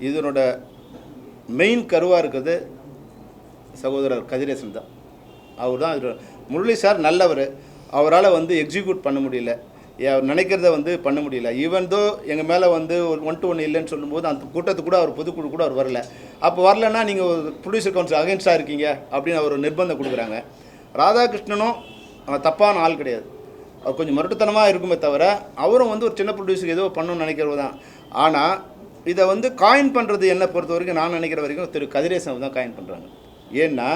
இதனோட மெயின் கருவாக இருக்கிறது சகோதரர் கதிரேசன் தான். அவர் தான் முரளி சார் நல்லவர், அவரால் வந்து எக்ஸிக்யூட் பண்ண முடியல, அவர் நினைக்கிறத வந்து பண்ண முடியல. ஈவன் தோ எங்கள் மேலே வந்து ஒரு 1-to-1 இல்லைன்னு சொல்லும்போது அந்த கூட்டத்துக்கு கூட அவர் பொதுக்குழு கூட அவர் வரல. அப்போ வரலன்னா நீங்கள் ஒரு ப்ரொடியூசர் கவுன்சில் அகேன்ஸ்டாக இருக்கீங்க அப்படின்னு அவர் நிர்பந்தம் கொடுக்குறாங்க. ராதாகிருஷ்ணனும் தப்பான ஆள் கிடையாது, அவர் கொஞ்சம் முரட்டுத்தனமாக இருக்குமே தவிர அவரும் வந்து ஒரு சின்ன ப்ரொடியூசருக்கு ஏதோ பண்ணணும்னு நினைக்கிறது தான். ஆனால் இதை வந்து காயின் பண்ணுறது என்னை பொறுத்த வரைக்கும் நான் நினைக்கிற வரைக்கும் திரு கதிரேசன் தான் காயின் பண்ணுறாங்க. ஏன்னா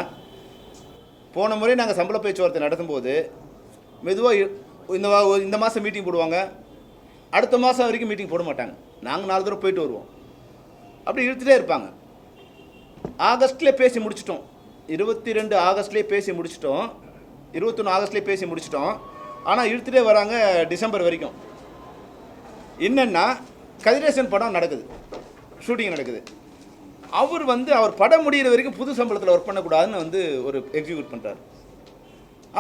போன முறை நாங்கள் சம்பள பேச்சுவார்த்தை நடத்தும்போது மெதுவாக இந்த மாதம் மீட்டிங் போடுவாங்க, அடுத்த மாதம் வரைக்கும் மீட்டிங் போட மாட்டாங்க, நாங்கள் 4 தடவை போயிட்டு வருவோம், அப்படி இழுத்துகிட்டே இருப்பாங்க. ஆகஸ்ட்லேயே பேசி முடிச்சிட்டோம், 22 ஆகஸ்ட்லேயே பேசி முடிச்சிட்டோம், 21 ஆகஸ்ட்லேயே பேசி முடிச்சிட்டோம். ஆனால் இழுத்துகிட்டே வராங்க டிசம்பர் வரைக்கும். என்னென்னா கதிரேசன் படம் நடக்குது, ஷூட்டிங் நடக்குது, அவர் வந்து அவர் படம் முடிகிற வரைக்கும் புது சம்பளத்தில் ஒர்க் பண்ணக்கூடாதுன்னு வந்து ஒரு எக்ஸிக்யூட் பண்ணுறாரு.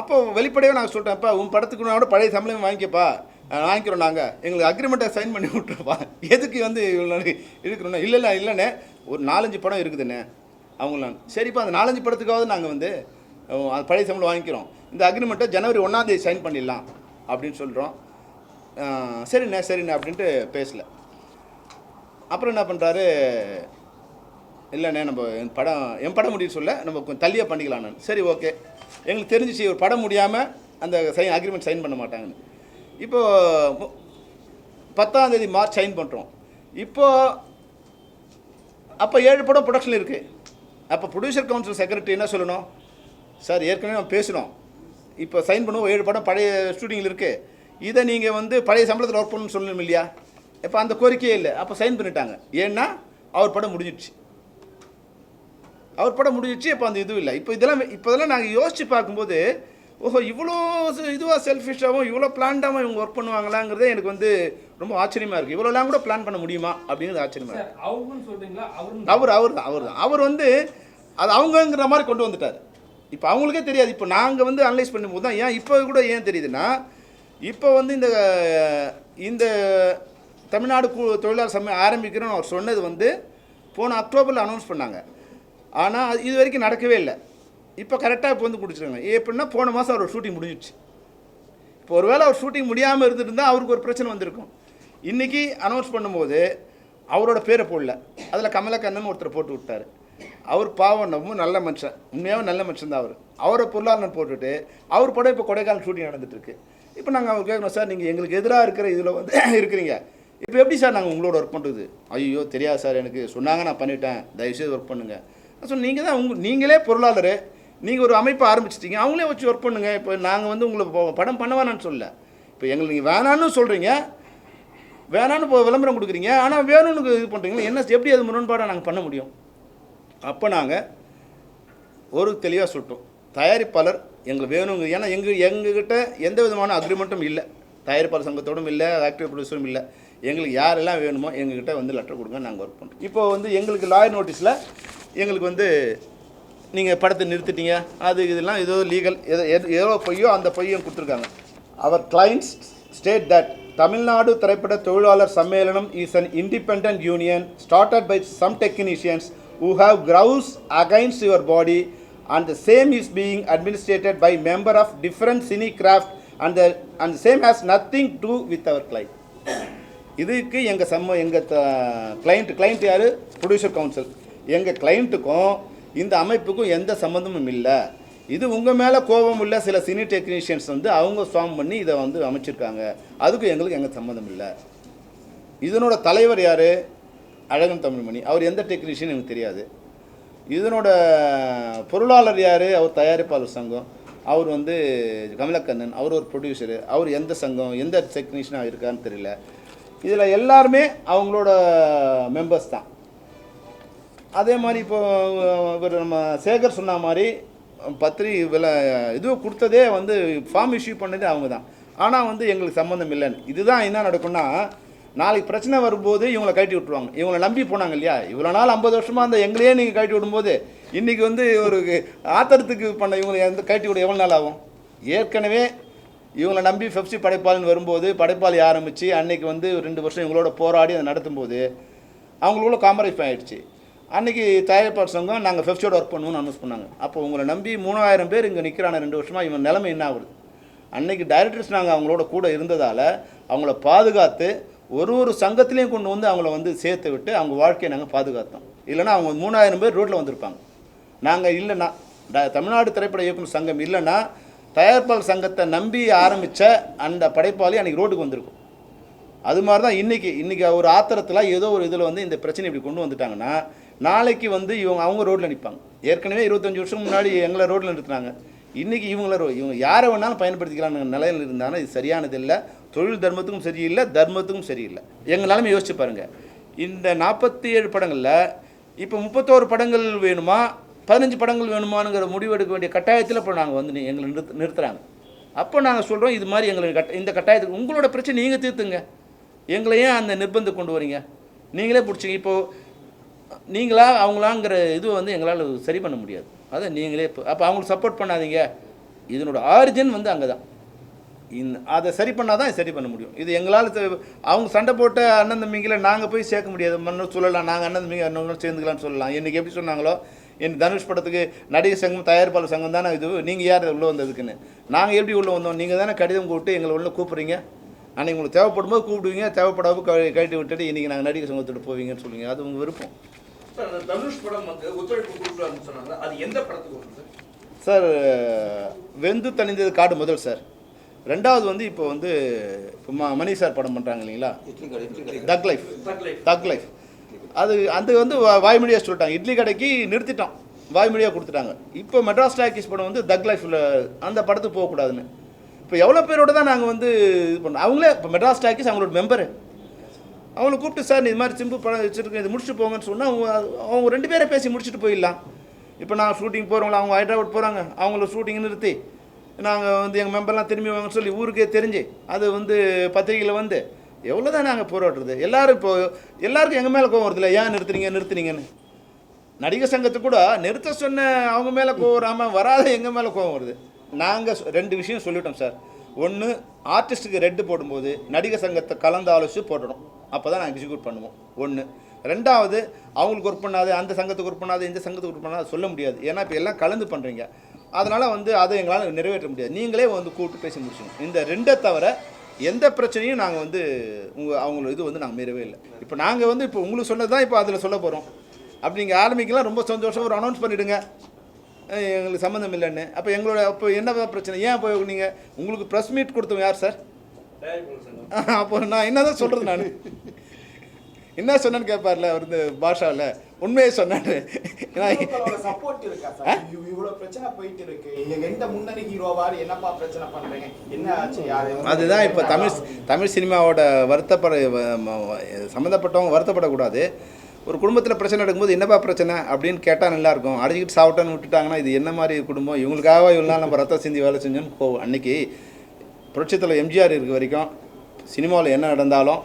அப்போ வெளிப்படையாக நாங்கள் சொல்லிட்டேன்ப்பா, உன் படத்துக்கு கூட பழைய சம்பளம் வாங்கிக்கப்பா, வாங்கிக்கிறோம், நாங்கள் எங்களுக்கு அக்ரிமெண்ட்டை சைன் பண்ணி விட்டுருப்பா, எதுக்கு வந்து இவ்வளோ இருக்கிறோன்னா இல்லைண்ணே ஒரு 4-5 படம் இருக்குதுண்ணே அவங்களாம். சரிப்பா, அந்த 4-5 படத்துக்காவது நாங்கள் வந்து பழைய சம்பளம் வாங்கிக்கிறோம், இந்த அக்ரிமெண்ட்டை ஜனவரி 1ஆம் தேதி சைன் பண்ணிடலாம் அப்படின்னு சொல்கிறோம். சரிண்ணே அப்படின்ட்டு பேசலை. அப்புறம் என்ன பண்ணுறாரு, இல்லைண்ணே நம்ம என் படம் முடிய சொல்ல நம்ம கொஞ்சம் தள்ளியாக பண்ணிக்கலாம். நான் சரி ஓகே, எங்களுக்கு தெரிஞ்சிச்சு ஒரு படம் முடியாமல் அந்த அக்ரிமெண்ட் சைன் பண்ண மாட்டாங்கன்னு. இப்போது 10ஆம் தேதி மார்ச் சைன் பண்ணுறோம். இப்போது அப்போ 7 படம் ப்ரொடக்ஷன் இருக்குது. அப்போ ப்ரொடியூசர் கவுன்சில் செக்ரட்டரி என்ன சொல்லணும், சார் ஏற்கனவே நம்ம பேசணும், இப்போ சைன் பண்ணுவோம், 7 படம் பழைய ஷூட்டிங்கில் இருக்குது, இதை நீங்கள் வந்து பழைய சம்பளத்தில் ஒர்க் பண்ணணும்னு சொல்லணும் இல்லையா? இப்போ அந்த கோரிக்கையே இல்லை, அப்போ சைன் பண்ணிட்டாங்க. ஏன்னா அவர் படம் முடிஞ்சிடுச்சு, இப்போ அந்த இதுவும் இல்லை. இப்போதெல்லாம் நாங்கள் யோசித்து பார்க்கும்போது ஓஹோ இவ்வளோ இதுவாக செல்ஃபிஷாகவும் இவ்வளோ பிளான்டாகவும் இவங்க ஒர்க் பண்ணுவாங்களாங்கிறதே எனக்கு வந்து ரொம்ப ஆச்சரியமாக இருக்குது. இவ்வளோலாம் கூட பிளான் பண்ண முடியுமா அப்படிங்கிறது ஆச்சரியமாக இருக்குது. அவர் வந்து அது அவங்கங்கிற மாதிரி கொண்டு வந்துட்டார். இப்போ அவங்களுக்கே தெரியாது. இப்போ நாங்கள் வந்து அனலைஸ் பண்ணும்போது தான் இப்போ கூட ஏன் தெரியுதுன்னா, இப்போ வந்து இந்த தமிழ்நாடு தொழிலாளர் சம்மேளனம் ஆரம்பிக்கிறோன்னு அவர் சொன்னது வந்து போன அக்டோபரில் அனௌன்ஸ் பண்ணாங்க. ஆனால் இது வரைக்கும் நடக்கவே இல்லை. இப்போ கரெக்டாக இப்போ வந்து முடிச்சிருக்காங்க. எப்படின்னா போன மாதம் அவர் ஷூட்டிங் முடிஞ்சிடுச்சு. இப்போ ஒருவேளை அவர் ஷூட்டிங் முடியாமல் இருந்துருந்தால் அவருக்கு ஒரு பிரச்சனை வந்திருக்கும். இன்றைக்கி அனௌன்ஸ் பண்ணும்போது அவரோட பேரை போடல, அதில் கமலக்கண்ணன் ஒருத்தர் போட்டு விட்டார். அவர் பாவம் ரொம்ப நல்ல மனுஷன், உண்மையாகவும் நல்ல மனுஷன் தான் அவர். அவரை பொருளாளர் போட்டுட்டு அவர் படம் இப்போ கொடைக்கானல் ஷூட்டிங் நடந்துகிட்ருக்கு. இப்போ நாங்கள் அவர் கேட்கணும், சார் நீங்கள் எங்களுக்கு எதிராக இருக்கிற இதில் வந்து இருக்கிறீங்க, இப்போ எப்படி சார் நாங்கள் உங்களோட ஒர்க் பண்ணுறது? ஐயோ தெரியாது சார், எனக்கு சொன்னாங்க, நான் பண்ணிட்டேன், தயவுசெய்து ஒர்க் பண்ணுங்கள். ஸோ நீங்கள் தான் நீங்களே பொருளாளர், நீங்கள் ஒரு அமைப்பை ஆரம்பிச்சிட்டிங்க, அவங்களே வச்சு ஒர்க் பண்ணுங்கள். இப்போ நாங்கள் வந்து உங்களை படம் பண்ண வேணான்னு சொல்லலை, இப்போ எங்களுக்கு நீங்கள் வேணான்னு சொல்கிறீங்க, வேணான்னு இப்போ விளம்பரம் கொடுக்குறீங்க, ஆனால் வேணும்னு இது பண்ணுறீங்களா, என்ன எப்படி அது முரண்பாடாக நாங்கள் பண்ண முடியும்? அப்போ நாங்கள் ஒரு தெளிவாக சொல்லிட்டோம், தயாரிப்பாளர் எங்களுக்கு வேணுங்க. ஏன்னா எங்ககிட்ட எந்த விதமான அக்ரிமெண்ட்டும் இல்லை, தயாரிப்பாளர் சங்கத்தோடும் இல்லை, ஆக்டிவ் ப்ரொடியூசரும் இல்லை. எங்களுக்கு யாரெல்லாம் வேணுமோ எங்ககிட்ட வந்து லெட்டர் கொடுங்க, நாங்கள் ஒர்க் பண்ணுறோம். இப்போ வந்து எங்களுக்கு லாயர் நோட்டீஸில் எங்களுக்கு வந்து நீங்கள் படத்தை நிறுத்திட்டீங்க, அது இதெல்லாம் ஏதோ லீகல் ஏதோ பொய்யோ அந்த பொய்யும் கொடுத்துருக்காங்க. அவர் clients state that Tamil Nadu Thiraippada Thozhilalar Sammelanam is an independent union started by some technicians who have grounds against your body and the same is being administrated by member of different cine craft and the same has nothing to do with our client. இதுக்கு எங்கள் client யார்? Producer council. எங்கள் கிளைண்ட்டுக்கும் இந்த அமைப்புக்கும் எந்த சம்மந்தமும் இல்லை. இது உங்கள் மேலே கோபம் இல்லை, சில சினி டெக்னீஷியன்ஸ் வந்து அவங்க ஃபார்ம் பண்ணி இதை வந்து அமைச்சிருக்காங்க, அதுக்கும் எங்களுக்கு எங்கள் சம்மந்தம் இல்லை. இதனோட தலைவர் யார்? அழகன் தமிழ்மணி. அவர் எந்த டெக்னீஷியன் எனக்கு தெரியாது. இதனோட பொருளாளர் யார்? அவர் தயாரிப்பாளர் சங்கம். அவர் வந்து கமலக்கண்ணன், அவர் ஒரு ப்ரொடியூசரு. அவர் எந்த சங்கம் எந்த டெக்னீஷியனாக இருக்கான்னு தெரியல. இதில் எல்லாருமே அவங்களோட மெம்பர்ஸ் தான். அதே மாதிரி இப்போ நம்ம சேகர் சொன்ன மாதிரி இதுவும் கொடுத்ததே வந்து ஃபார்ம் இஷ்யூ பண்ணதே அவங்க தான். ஆனால் வந்து எங்களுக்கு சம்மந்தம் இல்லைன்னு. இதுதான் என்ன நடக்கும்னா, நாளைக்கு பிரச்சனை வரும்போது இவங்களை கழட்டி விட்டுருவாங்க. இவங்களை நம்பி போனாங்க இல்லையா, இவ்வளோ நாள் 50 வருஷமாக அந்த எங்களையே நீங்கள் கழட்டி விடும்போது இன்றைக்கி வந்து ஒரு ஆத்திரத்துக்கு பண்ண இவங்களை எந்த கழட்டி விட எவ்வளோ நாள் ஆகும்? ஏற்கனவே இவங்களை நம்பி பெப்சி படைப்பாளின்னு வரும்போது படைப்பாளி ஆரம்பித்து அன்றைக்கி வந்து 2 வருஷம் இவங்களோட போராடி அதை நடத்தும்போது அவங்களுக்குள்ள காம்ப்ரமைஸ் ஆகிடுச்சு. அன்றைக்கி தயாரிப்பாளர் சங்கம் நாங்கள் ஃபெஃப்டியோட ஒர்க் பண்ணுவோம்னு அனௌன்ஸ் பண்ணாங்க. அப்போ உங்களை நம்பி 3000 பேர் இங்கே நிற்கிறான 2 வருஷமாக, இவன் நிலைமை என்ன ஆகுது? அன்றைக்கி டைரக்டர்ஸ் நாங்கள் அவங்களோட கூட இருந்ததால் அவங்கள பாதுகாத்து ஒரு சங்கத்திலையும் கொண்டு வந்து அவங்கள வந்து சேர்த்து விட்டு அவங்க வாழ்க்கையை நாங்கள் பாதுகாத்தோம். இல்லைனா அவங்க 3000 பேர் ரோட்டில் வந்திருப்பாங்க. நாங்கள் இல்லைன்னா தமிழ்நாடு திரைப்பட இயக்குனர் சங்கம் இல்லைன்னா தயாரிப்பாளர் சங்கத்தை நம்பி ஆரம்பித்த அந்த படைப்பாளி அன்றைக்கி ரோட்டுக்கு வந்திருக்கும். அது மாதிரி தான் இன்றைக்கி ஒரு ஆத்திரத்தில் ஏதோ ஒரு இதில் வந்து இந்த பிரச்சனை இப்படி கொண்டு வந்துட்டாங்கன்னா நாளைக்கு வந்து அவங்க ரோட்டில் நிற்பாங்க. ஏற்கனவே 25 வருஷம் முன்னாடி எங்களை ரோட்டில் நிறுத்தினாங்க. இன்றைக்கி இவங்க யாரை வேணாலும் பயன்படுத்திக்கலாம்னு நிலையில் இருந்தாங்கன்னா இது சரியானது இல்லை. தொழில் தர்மத்துக்கும் சரியில்லை, தர்மத்துக்கும் சரியில்லை. எங்களாலுமே யோசிச்சு பாருங்கள், இந்த 47 படங்களில் இப்போ 31 படங்கள் வேணுமா 15 படங்கள் வேணுமானுங்கிற முடிவு எடுக்க வேண்டிய கட்டாயத்தில் இப்போ நாங்கள் வந்து எங்களை நிறுத்துகிறாங்க. அப்போ நாங்கள் சொல்கிறோம், இது மாதிரி எங்களுக்கு இந்த கட்டாயத்துக்கு உங்களோட பிரச்சனை நீங்கள் தீர்த்துங்க, எங்களையே அந்த நிர்பந்தம் கொண்டு வரீங்க, நீங்களே பிடிச்சிங்க. இப்போது நீங்களா அவங்களாங்கிற இது வந்து எங்களால் சரி பண்ண முடியாது. அதை நீங்களே அப்போ அவங்களுக்கு சப்போர்ட் பண்ணாதீங்க. இதனோட ஆரிஜின் வந்து அங்கே தான். அதை சரி பண்ணால் தான் சரி பண்ண முடியும். இது எங்களால் அவங்க சண்டை போட்ட அண்ணன் தம்பிங்களை நாங்கள் போய் சேர்க்க முடியாது. மன்னும் சொல்லலாம், நாங்கள் அண்ணன் தம்பிங்க அண்ணன் சேர்ந்துக்கலாம்னு சொல்லலாம். இன்றைக்கி எப்படி சொன்னாங்களோ, என் தனுஷ் படத்துக்கு நடிகர் சங்கம் தயாரிப்பாளர் சங்கம் தானே இது, நீங்கள் யார் உள்ளே வந்ததுக்குன்னு. நாங்கள் எப்படி உள்ளே வந்தோம்? நீங்கள் தானே கடிதம் கூப்பிட்டு எங்களை உள்ளே கூப்பிட்றீங்க. அன்றைக்கி உங்களுக்கு தேவைப்படும் போது கூப்பிடுவீங்க, தேவைப்படாமல் கழட்டி விட்டுட்டு இன்றைக்கி நாங்கள் நடிகர் சங்கத்துட்டு போவீங்கன்னு சொல்லுவீங்க. அது உங்கள் விருப்பம். சார், தனுஷ் படம் வந்து ஒத்துழைப்பு கொடுக்கலாம்னு சொன்னாங்க. அது எந்த படத்துக்கு வருது சார்? வெந்து தணிந்தது காடு முதல் சார். ரெண்டாவது வந்து இப்போ வந்து மணி சார் படம் பண்ணுறாங்க இல்லைங்களா, தக் லைஃப். அது வந்து வாய்மொழியாக சொல்லிட்டாங்க. இட்லி கடைக்கு நிறுத்திட்டோம், வாய்மொழியாக கொடுத்துட்டாங்க. இப்போ மெட்ராஸ் டாக்கீஸ் படம் வந்து தக் லைஃப்பில் அந்த படத்துக்கு போகக்கூடாதுன்னு இப்போ எவ்வளோ பேரோட தான் நாங்கள் வந்து இது பண்ணோம். அவங்களே இப்போ மெட்ராஸ் டாக்கீஸ் அவங்களோட மெம்பரு, அவங்கள கூப்பிட்டு சார் இது மாதிரி சிம்பு படம் வச்சுருக்கேன், இது முடிச்சுட்டு போங்கன்னு சொன்னால் அவங்க 2 பேரை பேசி முடிச்சுட்டு போயிடலாம். இப்போ நான் ஷூட்டிங் போகிறவங்கள அவங்க ஹைதராபாத் போகிறாங்க, அவங்கள ஷூட்டிங் நிறுத்தி நாங்கள் வந்து எங்கள் மெம்பர்லாம் திரும்பி வாங்கன்னு சொல்லி ஊருக்கே தெரிஞ்சு அது வந்து பத்திரிகையில் வந்து எவ்வளோ தான் நாங்கள் போராடுறது. எல்லோரும் எல்லாருக்கும் எங்கள் மேலே கோவம் வருதில்ல, ஏன் நிறுத்துனீங்கன்னு. நடிகர் சங்கத்தை கூட நிறுத்த சொன்ன அவங்க மேலே கோவம் வராமல் வராத எங்கள் மேலே கோவம் வருது. நாங்கள் 2 விஷயம் சொல்லிட்டோம் சார். ஒன்று, ஆர்டிஸ்ட்டுக்கு ரெட்டு போடும்போது நடிகர் சங்கத்தை கலந்து ஆலோசித்து போடணும், அப்போ தான் நாங்கள் எக்ஸிக்யூட் பண்ணுவோம். ஒன்று. ரெண்டாவது, அவங்களுக்கு ஒர்க் பண்ணாது, அந்த சங்கத்துக்கு ஒர்க் பண்ணாது, இந்த சங்கத்துக்கு ஒர்க் பண்ணாது சொல்ல முடியாது. ஏன்னா இப்போ எல்லாம் கலந்து பண்ணுறீங்க. அதனால் வந்து அதை எங்களால் நிறைவேற்ற முடியாது. நீங்களே வந்து கூப்பிட்டு பேசி முடிச்சுங்க. இந்த 2 தவிர எந்த பிரச்சனையும் நாங்கள் வந்து அவங்கள இது வந்து நாங்கள் மீறவே இல்லை. இப்போ நாங்கள் வந்து இப்போ உங்களுக்கு சொன்னது தான் இப்போ அதில் சொல்ல போகிறோம். அப்படி நீங்கள் ஆரம்பிக்கலாம், ரொம்ப சந்தோஷம், ஒரு அனௌன்ஸ் பண்ணிவிடுங்க எங்களுக்கு சம்மந்தம் இல்லைன்னு. அப்போ எங்களோட அப்போ என்ன பிரச்சனை? ஏன் போய் நீங்கள் உங்களுக்கு ப்ரெஸ் மீட் கொடுத்தோம் யார் சார்? அப்போ நான் என்ன தான் சொல்கிறது? நான் என்ன சொன்னேன்னு கேட்பார்ல அவர் இந்த பாஷாவில், உண்மையை சொன்னாரு. சப்போர்ட் இருக்கா சார்? இவ்வளவு பிரச்சனை போயிட்டு இருக்கு, எந்த முன்னணி ஹீரோவாரு என்னப்பா பிரச்சனை பண்றீங்க, என்ன ஆச்சு, யாரு? அதுதான் இப்போ தமிழ் சினிமாவோட சம்மந்தப்பட்டவங்க வருத்தப்படக்கூடாது. ஒரு குடும்பத்தில் பிரச்சனை நடக்கும்போது என்னப்பா பிரச்சனை அப்படின்னு கேட்டால் நல்லாயிருக்கும். அடிச்சுக்கிட்டு சாப்பிட்டான்னு விட்டுட்டாங்கன்னா இது என்ன மாதிரி குடும்பம், இவங்களுக்காக இவ்வளோ நாள் நம்ம ரத்தம் சிந்தி வேலை செஞ்சோன்னு போவோம். அன்றைக்கி புரட்சித்தலைவர் எம்ஜிஆர் இருக்க வரைக்கும் சினிமாவில் என்ன நடந்தாலும்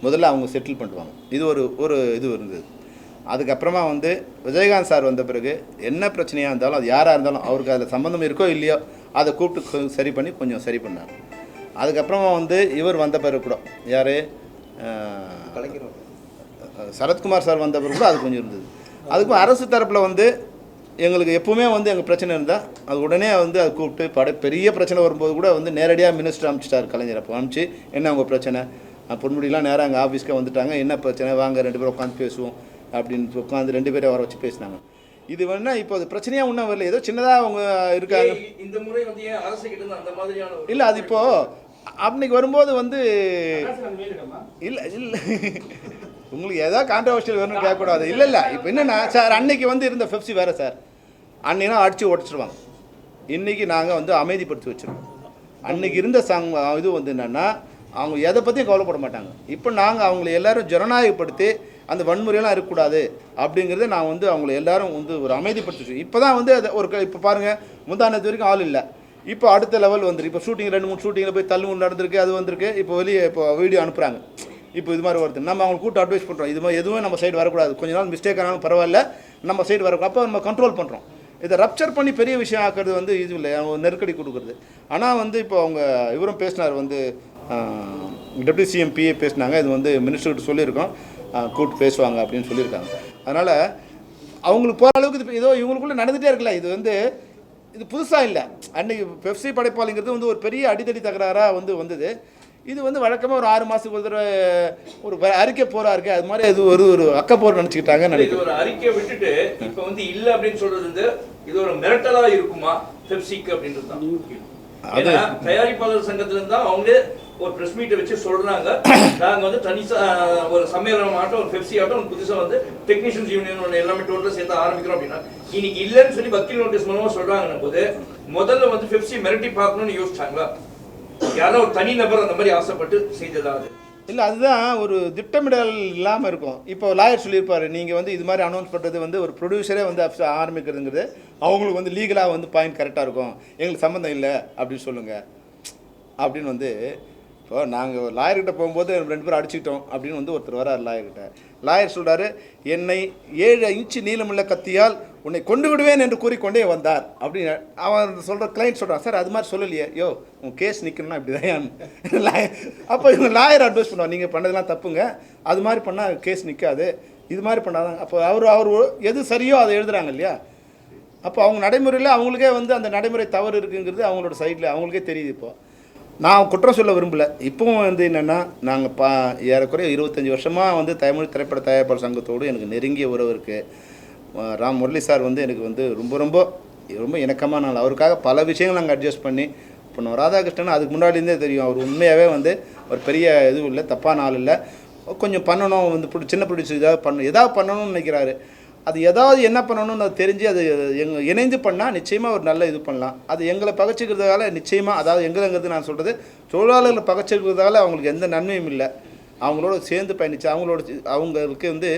முதல்ல அவங்க செட்டில் பண்ணுவாங்க. இது ஒரு இது இருந்தது. அதுக்கப்புறமா வந்து விஜயகாந்த் சார் வந்த பிறகு என்ன பிரச்சனையாக இருந்தாலும் அது யாராக இருந்தாலும் அவருக்கு அதில் சம்மந்தம் இருக்கோ இல்லையோ அதை கூப்பிட்டு சரி பண்ணி கொஞ்சம் சரி பண்ணாங்க. அதுக்கப்புறமா வந்து இவர் வந்த பிறகு கூட யார், சரத்குமார் சார் வந்த பிறகு கூட அது கொஞ்சம் இருந்தது. அதுக்கும் அரசு தரப்பில் வந்து எங்களுக்கு எப்பவுமே வந்து எங்கள் பிரச்சனை இருந்தால் அது உடனே வந்து அது கூப்பிட்டு பெரிய பிரச்சனை வரும்போது கூட வந்து நேரடியாக மினிஸ்டர் அனுப்பிச்சிட்டார் கலைஞர். அப்போ அனுப்பிச்சு என்ன உங்கள் பிரச்சனை, பொன்முடியெலாம் நேராக அங்கே ஆஃபீஸ்க்கு வந்துட்டாங்க, என்ன பிரச்சனை வாங்க 2 பேரும் உட்காந்து பேசுவோம் அப்படின்னு உட்காந்து 2 பேரை வர வச்சு பேசினாங்க. இது வேணா இப்போ அது பிரச்சனையாக ஒன்றும் வரல, ஏதோ சின்னதாக அவங்க இருக்காங்க. இந்த முறை வந்து ஏன் அரசு கிட்ட அந்த மாதிரியான இல்லை, அது இப்போது அன்னைக்கு வரும்போது வந்து இல்லை உங்களுக்கு ஏதாவது கான்ட்ரவர்ஷியல் வேணும்னு கேட்கக்கூடாது. இல்லை இப்போ என்னென்னா சார், அன்னைக்கு வந்து இருந்த பெப்சி வேறு சார், அன்னைனா அடித்து உடச்சிருவாங்க. இன்றைக்கி நாங்கள் வந்து அமைதிப்படுத்தி வச்சுருக்கோம். அன்றைக்கி இருந்த இது வந்து என்னென்னா அவங்க எதை பற்றியும் கவலைப்பட மாட்டாங்க. இப்போ நாங்கள் அவங்களை எல்லோரும் ஜனநாயகப்படுத்தி அந்த வன்முறையெல்லாம் இருக்கக்கூடாது அப்படிங்கிறத நான் வந்து அவங்கள எல்லோரும் வந்து ஒரு அமைதிப்படுத்தி இப்போ தான் வந்து அதை ஒரு இப்போ பாருங்கள், முந்தானத்து வரைக்கும் ஆள் இல்லை, இப்போ அடுத்த லெவல் வந்துருக்கு. இப்போ ஷூட்டிங் 2-3 ஷூட்டிங்கில் போய் தள்ளுமுள் நடந்திருக்கு, அது வந்திருக்கு. இப்போ வெளியே இப்போ வீடியோ அனுப்புகிறாங்க, இப்போ இது மாதிரி வருது. நம்ம அவங்களுக்கு கூட்டு அட்வைஸ் பண்ணுறோம், இது மாதிரி எதுவும் நம்ம சைடு வரக்கூடாது, கொஞ்ச நாள் மிஸ்டேக் ஆனாலும் பரவாயில்ல, நம்ம சைடு வரக்கூடாது. அப்போ நம்ம கண்ட்ரோல் பண்ணுறோம். இதை ரப்சர் பண்ணி பெரிய விஷயம் ஆக்கிறது வந்து இது இல்லை, அவங்க நெருக்கடி கொடுக்குறது. ஆனால் வந்து இப்போ அவங்க இவரும் பேசினார் வந்து டெப்யூட்டி சிஎம் பிஏ பேசினாங்க, இது வந்து மினிஸ்டர்கிட்ட சொல்லியிருக்கோம். கூப்பிட்டு பேசுவாங்க அப்படின்னு சொல்லியிருக்காங்க. அதனால் அவங்களுக்கு போகிற அளவுக்கு இது ஏதோ இவங்களுக்குள்ளே நடந்துகிட்டே இருக்குல்ல. இது வந்து இது புதுசாக இல்லை. அன்றைக்கி பெப்சி படைப்பாளிங்கிறது வந்து ஒரு பெரிய அடித்தடி தகராறாக வந்தது. இது வந்து வழக்கமாக ஒரு 6 மாதத்துக்கு ஒரு தடவை ஒரு அறிக்கை போரா இருக்கு. அது மாதிரி அது ஒரு அக்கப்போர் நினச்சிக்கிட்டாங்க நினைக்கிறேன். ஒரு அறிக்கை விட்டுட்டு இப்போ வந்து இல்லை அப்படின்னு சொல்றது வந்து இது ஒரு மிரட்டலாக இருக்குமா பெப்சிக்கு அப்படின்றது தான். அது தயாரிப்பாளர் சங்கத்துல இருந்தா அவங்களே ஒரு பிரஸ் மீட்டை வச்சு சொல்றாங்க, நாங்க வந்து ஒரு சம்மேளனம் ஆட்டம் ஒரு பெப்சி ஆட்டம் புதுசா வந்து டெக்னீஷியன்ஸ் யூனியன் எல்லாமே டோட்டலா சேர்த்து ஆரம்பிக்கிறோம் அப்படின்னா இன்னைக்கு இல்லைன்னு சொல்லி வக்கீல் நோட்டீஸ் மூலமா சொல்றாங்கன்னும் போது முதல்ல வந்து பெப்சி மிரட்டி பார்க்கணும்னு யோசிச்சாங்களா? யாரோ ஒரு தனி நபர் அந்த மாதிரி ஆசைப்பட்டு செய்ததா? அது இல்லை, அதுதான் ஒரு திட்டமிடல் இல்லாமல் இருக்கும். இப்போ லாயர் சொல்லியிருப்பார், நீங்கள் வந்து இது மாதிரி அனௌன்ஸ் பண்ணுறது வந்து ஒரு ப்ரொடியூசரே வந்து ஆரம்பிக்கிறதுங்கிறது அவங்களுக்கு வந்து லீகலாக வந்து பாயிண்ட் கரெக்டாக இருக்கும், எங்களுக்கு சம்மந்தம் இல்லை அப்படின்னு சொல்லுங்கள் அப்படின்னு வந்து. இப்போ நாங்கள் லாயர்கிட்ட போகும்போது 2 பேரும் அடிச்சுக்கிட்டோம் அப்படின்னு வந்து ஒருத்தர் வரார் லாயர்கிட்ட. லாயர் சொல்கிறாரு, என்னை 7 இன்ச்சு நீளமுள்ள கத்தியால் உன்னை கொண்டு விடுவேன் என்று கூறிக்கொண்டே வந்தார் அப்படின்னு. அவன் சொல்கிற கிளைண்ட் சொல்கிறான், சார் அது மாதிரி சொல்லலையே, யோ உன் கேஸ் நிற்கணும்னா இப்படி தான் லாயர். அப்போ இவங்க லாயர் அட்வைஸ் பண்ணுவாங்க, நீங்கள் பண்ணதெல்லாம் தப்புங்க, அது மாதிரி பண்ணால் கேஸ் நிற்காது, இது மாதிரி பண்ணாதான். அப்போ அவர் எது சரியோ அதை எழுதுகிறாங்க இல்லையா. அப்போ அவங்க நடைமுறையில் அவங்களுக்கே வந்து அந்த நடைமுறை தவறு இருக்குங்கிறது அவங்களோட சைடில் அவங்களுக்கே தெரியுது. இப்போது நான் குற்றம் சொல்ல விரும்பலை. இப்போவும் வந்து என்னென்னா நாங்கள் ஏறக்குறைய 25 வருஷமாக வந்து தமிழ் திரைப்பட தயாரிப்பாளர் சங்கத்தோடு எனக்கு நெருங்கிய உறவு இருக்குது. ராம் முரளி சார் வந்து எனக்கு வந்து ரொம்ப ரொம்ப ரொம்ப இணக்கமான நாள். அவருக்காக பல விஷயங்கள் நாங்கள் அட்ஜஸ்ட் பண்ணி பண்ணுவோம். ராதாகிருஷ்ணன் அதுக்கு முன்னாடியிருந்தே தெரியும், அவர் உண்மையாகவே வந்து ஒரு பெரிய இதுவும் இல்லை, தப்பான ஆள் இல்லை. கொஞ்சம் பண்ணணும் வந்து சின்ன ப்ரொடியூசர் ஏதாவது பண்ணணும்னு நினைக்கிறாரு. அது ஏதாவது என்ன பண்ணணும்னு அது தெரிஞ்சு அது இணைந்து பண்ணால் நிச்சயமாக ஒரு நல்ல இது பண்ணலாம். அது எங்களை பகைச்சிக்கிறதால நிச்சயமாக, அதாவது எங்களுங்கிறது நான் சொல்கிறது தொழிலாளர்களை பகைச்சிக்கிறதால அவங்களுக்கு எந்த நன்மையும் இல்லை. அவங்களோட சேர்ந்து பயணித்து அவங்களுக்கு வந்து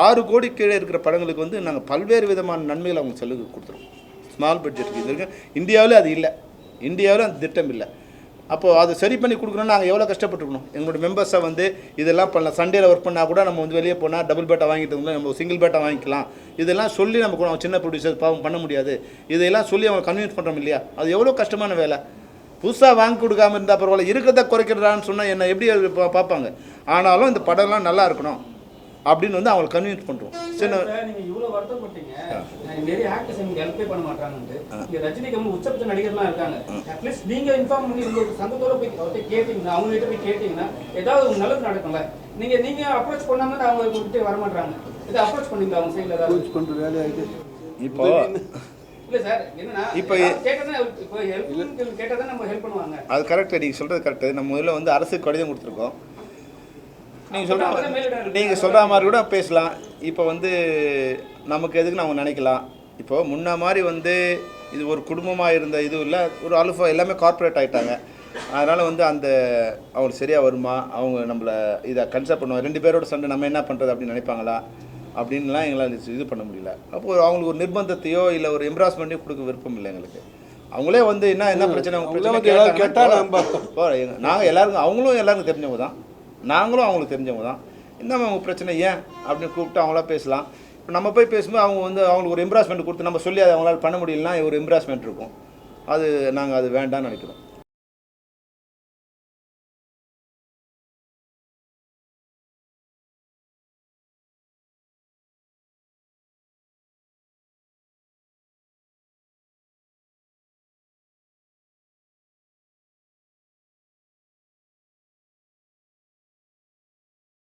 6 கோடி கீழே இருக்கிற படங்களுக்கு வந்து நாங்கள் பல்வேறு விதமான நன்மைகளை அவங்க சலுகை கொடுத்துருவோம். ஸ்மால் பட்ஜெட்டுக்கு இது இருக்குது. இந்தியாவில் அது இல்லை, இந்தியாவில் அந்த திட்டம் இல்லை. அப்போது அதை சரி பண்ணி கொடுக்கணும்னா நாங்கள் எவ்வளோ கஷ்டப்பட்டுருக்கணும். எங்களோட மெம்பர்ஸை வந்து இதெல்லாம் பண்ணலாம். சண்டேயில் ஒர்க் பண்ணால் கூட நம்ம வந்து வெளியே போனால் டபுள் பேட்டா வாங்கிட்டு இருந்தோம், நம்ம சிங்கிள் பேட்டா வாங்கிக்கலாம். இதெல்லாம் சொல்லி நம்ம சின்ன ப்ரொடியூசர் பாவம் பண்ண முடியாது, இதையெல்லாம் சொல்லி அவங்க கன்வின்ஸ் பண்ணுறோம் இல்லையா. அது எவ்வளோ கஷ்டமான வேலை. புதுசாக வாங்கி கொடுக்காமல் இருந்தால் பரவாயில்ல, இருக்கிறத குறைக்கிறதான்னு சொன்னால் என்ன எப்படி பார்ப்பாங்க. ஆனாலும் இந்த படம்லாம் நல்லா இருக்கணும் அப்படின்னு வந்து அவங்களை கன்வின்ஸ் பண்ணுறோம். சின்ன நீங்கள் இவ்வளோ வருத்தப்பட்டீங்க, நிறைய ஆக்டர்ஸ் எனக்கு ஹெல்ப்பே பண்ண மாட்டாங்கன்ட்டு. இங்கே ரஜினிகாந்த் உச்சபட்ச நடிகர்லாம் இருக்காங்க. அட்லீஸ்ட் நீங்கள் இன்ஃபார்ம் பண்ணி உங்கள் சங்கத்தோட போய் அவர்கிட்ட கேட்டிங்கன்னா, அவங்ககிட்ட போய் கேட்டிங்கன்னா ஏதாவது நல்லது நடக்கும்ல. நீங்கள் அப்ரோச் பண்ணாமல் அவங்க கிட்டே வர மாட்டாங்க. இதை அப்ரோச் பண்ணீங்களா அவங்க சைடில் ஏதாவது பண்ணுற வேலையாகிட்டு? இப்போ இல்லை சார், என்னன்னா இப்போ கேட்டால் தான் நம்ம ஹெல்ப் பண்ணுவாங்க. அது கரெக்டு, நீங்கள் சொல்கிறது கரெக்டு. நம்ம முதல்ல வந்து அரசுக்கு கடிதம் கொடுத்துருக்கோம். நீங்கள் சொல்கிற மாதிரி கூட பேசலாம். இப்போ வந்து நமக்கு எதுக்கு நம்ம நினைக்கலாம். இப்போது முன்ன மாதிரி வந்து இது ஒரு குடும்பமாக இருந்த இது இல்லை, ஒரு அலுஃபா எல்லாமே கார்ப்பரேட் ஆகிட்டாங்க. அதனால் வந்து அவங்களுக்கு சரியாக வருமா, அவங்க நம்மளை இதை கன்சல்ட் பண்ணுவாங்க, 2 பேரோட சண்டை நம்ம என்ன பண்ணுறது அப்படின்னு நினைப்பாங்களா அப்படின்லாம் எங்களால் இது பண்ண முடியல. அப்போது அவங்களுக்கு ஒரு நிர்பந்தத்தையோ இல்லை ஒரு எம்ப்ராஸ்மெண்ட்டையோ கொடுக்க விருப்பம் இல்லை எங்களுக்கு. அவங்களே வந்து என்ன பிரச்சனை கேட்டால் நாங்கள் எல்லாருக்கும் அவங்களும் எல்லாருக்கும் தெரிஞ்சவங்க தான், நாங்களும் அவங்களுக்கு தெரிஞ்சவங்க தான். என்ன அவங்க பிரச்சனை ஏன் அப்படின்னு கூப்பிட்டு அவங்களா பேசலாம். இப்போ நம்ம போய் பேசும்போது அவங்க வந்து அவங்களுக்கு ஒரு எம்ப்ராஸ்மெண்ட் கொடுத்து நம்ம சொல்லி அதை அவங்களால பண்ண முடியலன்னா ஒரு எம்ப்ராஸ்மெண்ட் இருக்கும். அது நாங்கள் அது வேண்டாம்னு நினைக்கிறோம்.